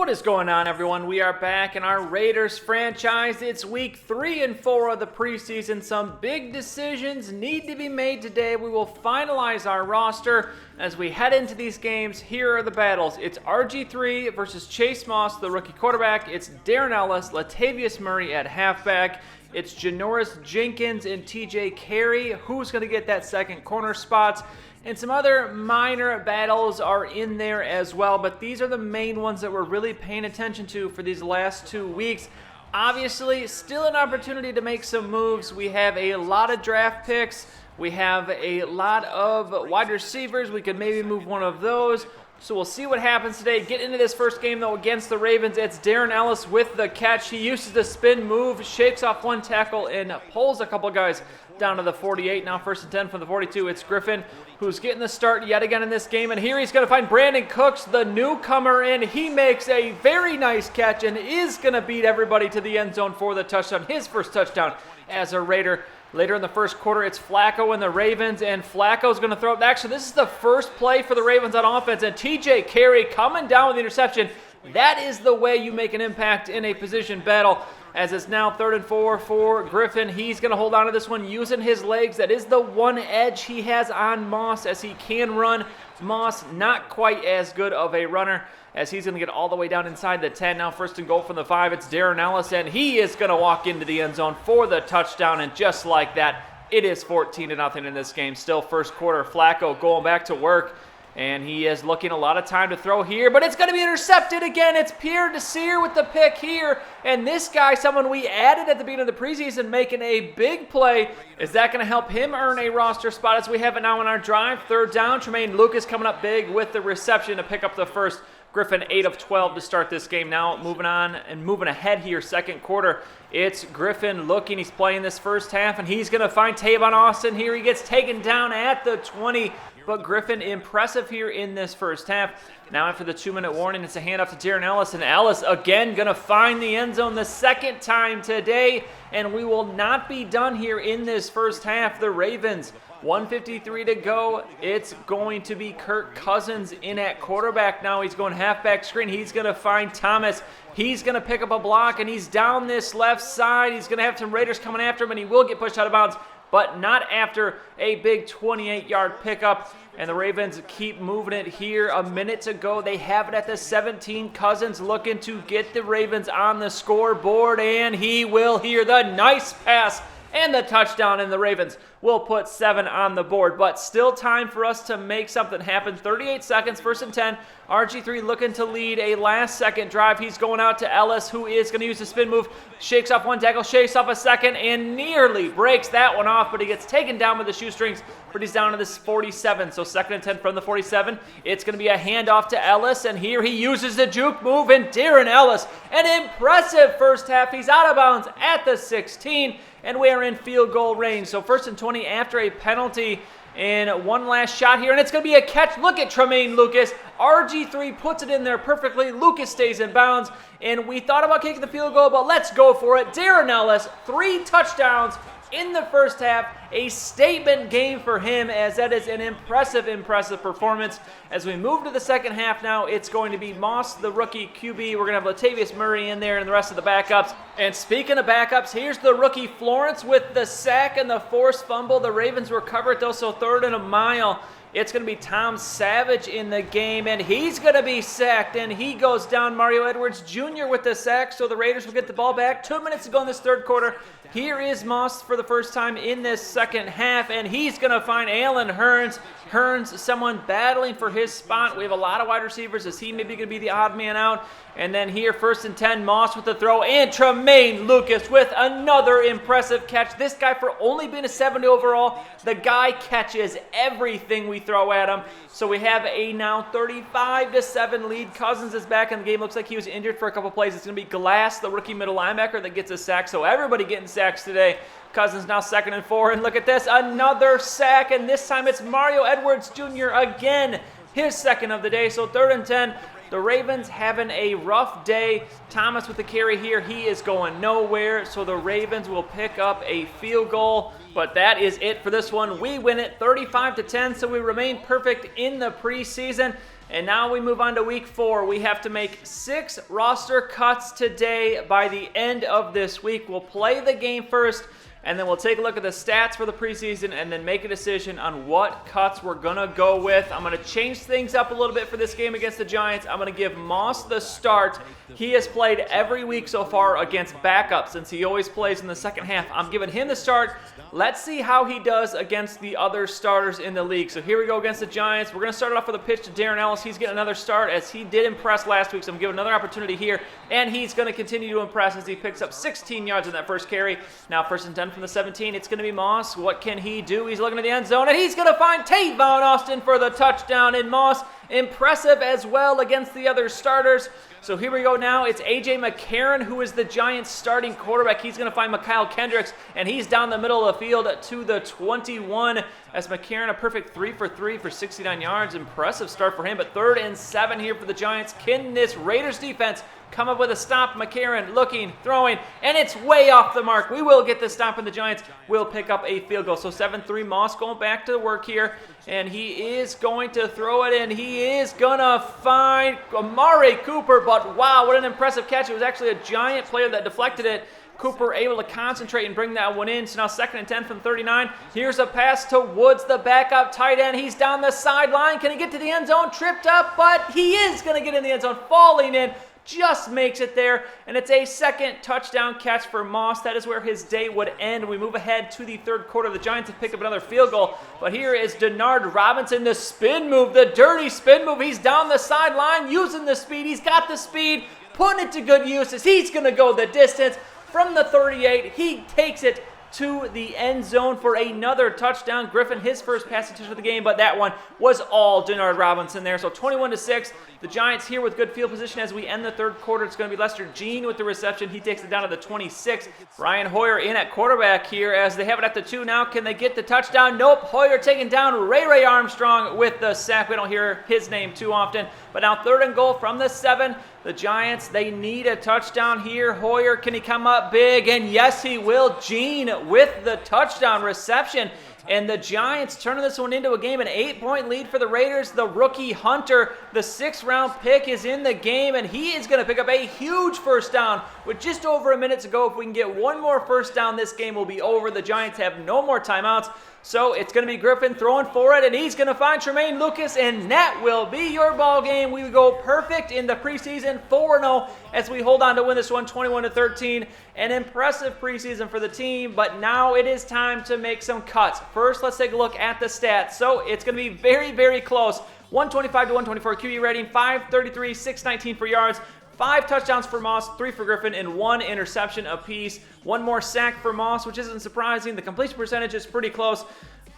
What is going on, everyone? We are back in our Raiders franchise. It's week 3 and 4 of the preseason. Some big decisions need to be made today. We will finalize our roster as we head into these games. Here are the battles. It's RG3 versus Chase Moss, the rookie quarterback. It's Darren Ellis, Latavius Murray at halfback. It's Janoris Jenkins and TJ Carey. Who's going to get that second corner spot? And some other minor battles are in there as well, but these are the main ones that we're really paying attention to for these last 2 weeks. Obviously, still an opportunity to make some moves. We have a lot of draft picks. We have a lot of wide receivers. We could maybe move one of those. So we'll see what happens today. Get into this first game, though, against the Ravens. It's Darren Ellis with the catch. He uses the spin move, shakes off one tackle, and pulls a couple guys down to the 48. Now 1st and 10 from the 42. It's Griffin who's getting the start yet again in this game. And here he's going to find Brandon Cooks, the newcomer, and he makes a very nice catch and is going to beat everybody to the end zone for the touchdown. His first touchdown as a Raider. Later in the first quarter, it's Flacco and the Ravens, and Flacco's going to throw it. Actually, this is the first play for the Ravens on offense, and TJ Carey coming down with the interception. That is the way you make an impact in a position battle, as it's now 3rd and 4 for Griffin. He's going to hold on to this one using his legs. That is the one edge he has on Moss, as he can run. Moss, not quite as good of a runner, as he's going to get all the way down inside the 10. Now 1st and goal from the 5. It's Darren Ellis, and he is going to walk into the end zone for the touchdown. And just like that, it is 14-0 in this game. Still first quarter, Flacco going back to work, and he is looking a lot of time to throw here, but it's going to be intercepted again. It's Pierre Desir with the pick here, and this guy, someone we added at the beginning of the preseason, making a big play. Is that going to help him earn a roster spot as we have it now in our drive? 3rd down, Tremaine Lucas coming up big with the reception to pick up the first. Griffin 8 of 12 to start this game. Now moving on and moving ahead here, second quarter. It's Griffin looking. He's playing this first half, and he's going to find Tavon Austin here. He gets taken down at the 20, but Griffin impressive here in this first half. Now after the 2-minute warning, it's a handoff to Darren Ellis, and Ellis again going to find the end zone the second time today, and we will not be done here in this first half. The Ravens, 1:53 to go. It's going to be Kirk Cousins in at quarterback now. He's going halfback screen. He's going to find Thomas. He's going to pick up a block, and he's down this left side. He's going to have some Raiders coming after him, and he will get pushed out of bounds, but not after a big 28-yard pickup. And the Ravens keep moving it here. A minute to go. They have it at the 17. Cousins looking to get the Ravens on the scoreboard, and he will hear the nice pass and the touchdown, and the Ravens will put 7 on the board. But still time for us to make something happen. 38 seconds, 1st and 10. RG3 looking to lead a last-second drive. He's going out to Ellis, who is going to use the spin move. Shakes off one tackle, shakes off a second, and nearly breaks that one off, but he gets taken down with the shoestrings, but he's down to this 47. So 2nd and 10 from the 47. It's going to be a handoff to Ellis, and here he uses the juke move, and Darren Ellis, an impressive first half. He's out of bounds at the 16, and we are in field goal range. So 1st and 20 after a penalty, and one last shot here, and it's going to be a catch. Look at Tremaine Lucas. RG3 puts it in there perfectly. Lucas stays in bounds, and we thought about kicking the field goal, but let's go for it. Darren Ellis, 3 touchdowns in the first half. A statement game for him, as that is an impressive performance. As we move to the second half now, it's going to be Moss, the rookie QB. We're going to have Latavius Murray in there and the rest of the backups. And speaking of backups, here's the rookie Florence with the sack and the forced fumble. The Ravens recover it, though, so 3rd and a mile. It's going to be Tom Savage in the game, and he's going to be sacked, and he goes down. Mario Edwards Jr. with the sack, so the Raiders will get the ball back. 2 minutes to go in this third quarter. Here is Moss for the first time in this second half, and he's going to find Allen Hurns. Hurns, someone battling for his spot. We have a lot of wide receivers. Is he maybe going to be the odd man out? And then here, 1st and 10, Moss with the throw, and Tremaine Lucas with another impressive catch. This guy, for only being a 70 overall, the guy catches everything we throw at him. So we have a now 35-7 lead. Cousins is back in the game. Looks like he was injured for a couple plays. It's going to be Glass, the rookie middle linebacker, that gets a sack. So everybody getting sacks today. Cousins now 2nd and 4, and look at this, another sack, and this time it's Mario Edwards Jr. again, his second of the day. So 3rd and 10 The Ravens having a rough day. Thomas with the carry here. He is going nowhere, so the Ravens will pick up a field goal. But that is it for this one. We win it 35-10, so we remain perfect in the preseason. And now we move on to week 4. We have to make 6 roster cuts today by the end of this week. We'll play the game first, and then we'll take a look at the stats for the preseason and then make a decision on what cuts we're going to go with. I'm going to change things up a little bit for this game against the Giants. I'm going to give Moss the start. He has played every week so far against backups since he always plays in the second half. I'm giving him the start. Let's see how he does against the other starters in the league. So here we go against the Giants. We're going to start it off with a pitch to Darren Ellis. He's getting another start as he did impress last week, so I'm giving another opportunity here. And he's going to continue to impress as he picks up 16 yards in that first carry. Now 1st and 10 from the 17. It's going to be Moss. What can he do? He's looking at the end zone, and he's going to find Tavon Austin for the touchdown. And Moss, impressive as well against the other starters. So here we go now. It's A.J. McCarron, who is the Giants' starting quarterback. He's going to find Mikhail Kendricks, and he's down the middle of the field to the 21. As McCarron, a perfect 3 for 3 for 69 yards. Impressive start for him, but 3rd and 7 here for the Giants. Can this Raiders defense come up with a stop? McCarron looking, throwing, and it's way off the mark. We will get the stop, and the Giants will pick up a field goal. So 7-3, Moss going back to work here, and he is going to throw it in. He is going to find Amari Cooper, but wow, what an impressive catch. It was actually a Giant player that deflected it. Cooper able to concentrate and bring that one in. So now 2nd and 10 from 39. Here's a pass to Woods, the backup tight end. He's down the sideline. Can he get to the end zone? Tripped up, but he is going to get in the end zone. Falling in. Just makes it there, and it's a 2nd touchdown catch for Moss. That is where his day would end. We move ahead to the 3rd quarter. The Giants have picked up another field goal, but here is Denard Robinson, the spin move, the dirty spin move. He's down the sideline using the speed. He's got the speed, putting it to good use as he's going to go the distance. From the 38, he takes it to the end zone for another touchdown. Griffin, his first pass attempt of the game, but that one was all Denard Robinson there. So 21-6. The Giants here with good field position as we end the 3rd quarter. It's going to be Lester Jean with the reception. He takes it down to the 26. Ryan Hoyer in at quarterback here as they have it at the 2 now. Can they get the touchdown? Nope. Hoyer taking down Ray Armstrong with the sack. We don't hear his name too often. But now 3rd and goal from the 7. The Giants, they need a touchdown here. Hoyer, can he come up big? And yes, he will. Jean with the touchdown reception. And the Giants turning this one into a game, an 8-point lead for the Raiders. The rookie Hunter, the 6th-round pick, is in the game, and he is going to pick up a huge first down with just over a minute to go. If we can get one more first down, this game will be over. The Giants have no more timeouts. So it's going to be Griffin throwing for it, and he's going to find Tremaine Lucas, and that will be your ball game. We go perfect in the preseason, 4-0, as we hold on to win this one, 21-13. An impressive preseason for the team, but now it is time to make some cuts. First, let's take a look at the stats. So it's going to be very, very close. 125 to 124 QE rating, 533, 619 for yards. 5 touchdowns for Moss, 3 for Griffin, and 1 interception apiece. 1 more sack for Moss, which isn't surprising. The completion percentage is pretty close.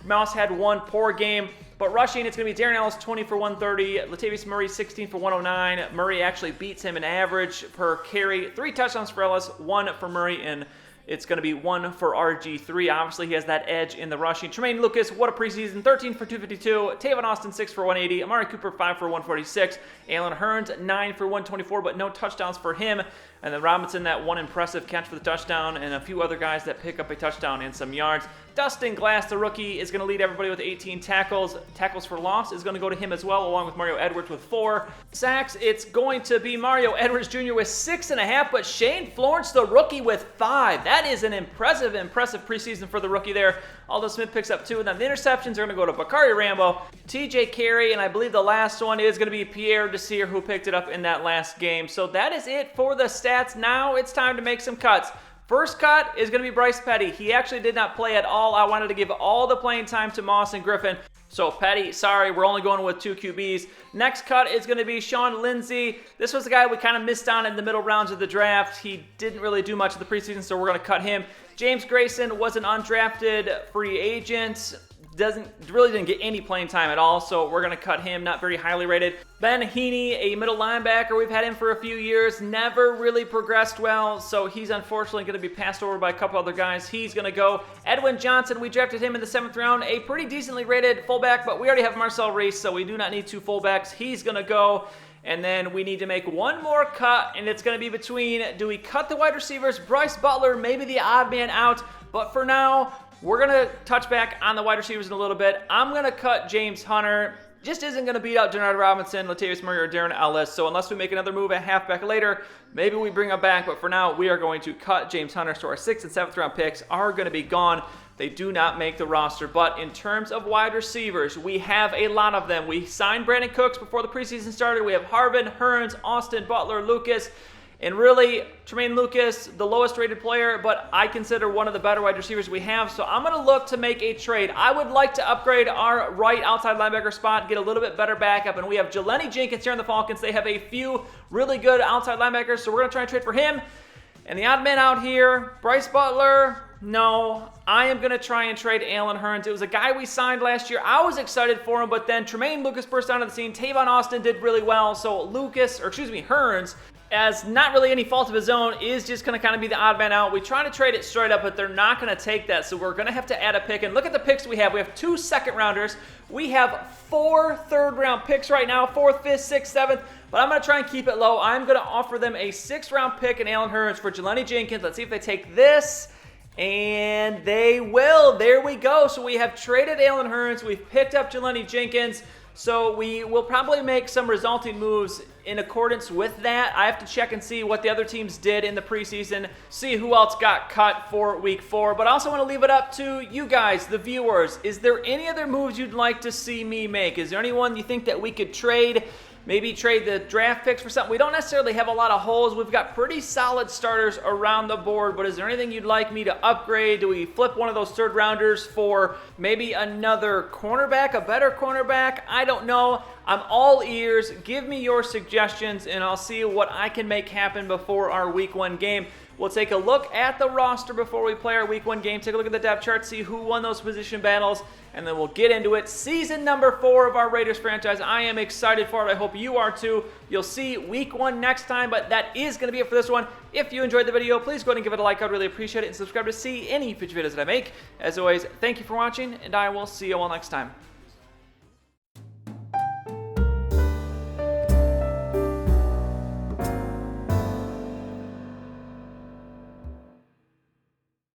Moss had 1 poor game. But rushing, it's going to be Darren Ellis, 20 for 130. Latavius Murray, 16 for 109. Murray actually beats him in average per carry. 3 touchdowns for Ellis, 1 for Murray, and it's going to be 1 for RG3. Obviously, he has that edge in the rushing. Tremaine Lucas, what a preseason. 13 for 252. Tavon Austin, 6 for 180. Amari Cooper, 5 for 146. Alan Hearns, 9 for 124, but no touchdowns for him. And then Robinson, that 1 impressive catch for the touchdown, and a few other guys that pick up a touchdown and some yards. Dustin Glass, the rookie, is going to lead everybody with 18 tackles. Tackles for loss is going to go to him as well, along with Mario Edwards with 4. Sacks, it's going to be Mario Edwards Jr. with 6.5, but Shane Florence, the rookie, with 5. That is an impressive preseason for the rookie there. Aldo Smith picks up 2, and then the interceptions are going to go to Bakari Rambo, TJ Carey, and I believe the last one is going to be Pierre Desir, who picked it up in that last game. So that is it for the stats. Now it's time to make some cuts. First cut is going to be Bryce Petty. He actually did not play at all. I wanted to give all the playing time to Moss and Griffin. So Petty, sorry, we're only going with 2 QBs. Next cut is going to be Sean Lindsay. This was the guy we kind of missed on in the middle rounds of the draft. He didn't really do much of the preseason, so we're going to cut him. James Grayson was an undrafted free agent. Didn't get any playing time at all, so we're going to cut him, not very highly rated. Ben Heaney, a middle linebacker, we've had him for a few years, never really progressed well, so he's unfortunately going to be passed over by a couple other guys. He's going to go. Edwin Johnson, we drafted him in the 7th round, a pretty decently rated fullback, but we already have Marcel Reese, so we do not need 2 fullbacks. He's going to go. And then we need to make one more cut, and it's going to be between, do we cut the wide receivers, Bryce Butler, maybe the odd man out, but for now, we're going to touch back on the wide receivers in a little bit. I'm going to cut James Hunter. Just isn't going to beat out Denard Robinson, Latavius Murray, or Darren Ellis. So unless we make another move at halfback later, maybe we bring him back. But for now, we are going to cut James Hunter. So our 6th and 7th round picks are going to be gone. They do not make the roster. But in terms of wide receivers, we have a lot of them. We signed Brandon Cooks before the preseason started. We have Harvin, Hearns, Austin, Butler, Lucas. And really, Tremaine Lucas, the lowest rated player, but I consider one of the better wide receivers we have. So I'm going to look to make a trade. I would like to upgrade our right outside linebacker spot, get a little bit better backup. And we have Jelani Jenkins here on the Falcons. They have a few really good outside linebackers, so we're going to try and trade for him. And the odd man out here, Bryce Butler, no. I am going to try and trade Allen Hearns. It was a guy we signed last year. I was excited for him, but then Tremaine Lucas burst onto the scene. Tavon Austin did really well. So Hearns, as not really any fault of his own, is just going to kind of be the odd man out. We try to trade it straight up, but they're not going to take that, so we're going to have to add a pick. And look at the picks we have. We have 2 second-rounders. We have 4 third-round picks right now, 4th, 5th, 6th, 7th, but I'm going to try and keep it low. I'm going to offer them a 6th-round pick in Allen Hearns for Jelani Jenkins. Let's see if they take this, and they will. There we go. So we have traded Allen Hearns. We've picked up Jelani Jenkins. So we will probably make some resulting moves in accordance with that. I have to check and see what the other teams did in the preseason, see who else got cut for week 4. But I also want to leave it up to you guys, the viewers. Is there any other moves you'd like to see me make? Is there anyone you think that we could trade? Maybe trade the draft picks for something. We don't necessarily have a lot of holes. We've got pretty solid starters around the board, but is there anything you'd like me to upgrade? Do we flip one of those third rounders for maybe another cornerback, a better cornerback? I don't know. I'm all ears. Give me your suggestions, and I'll see what I can make happen before our week 1 game. We'll take a look at the roster before we play our week 1 game, take a look at the depth chart, see who won those position battles, and then we'll get into it. Season number 4 of our Raiders franchise. I am excited for it. I hope you are too. You'll see week 1 next time, but that is going to be it for this one. If you enjoyed the video, please go ahead and give it a like. I'd really appreciate it, and subscribe to see any future videos that I make. As always, thank you for watching, and I will see you all next time.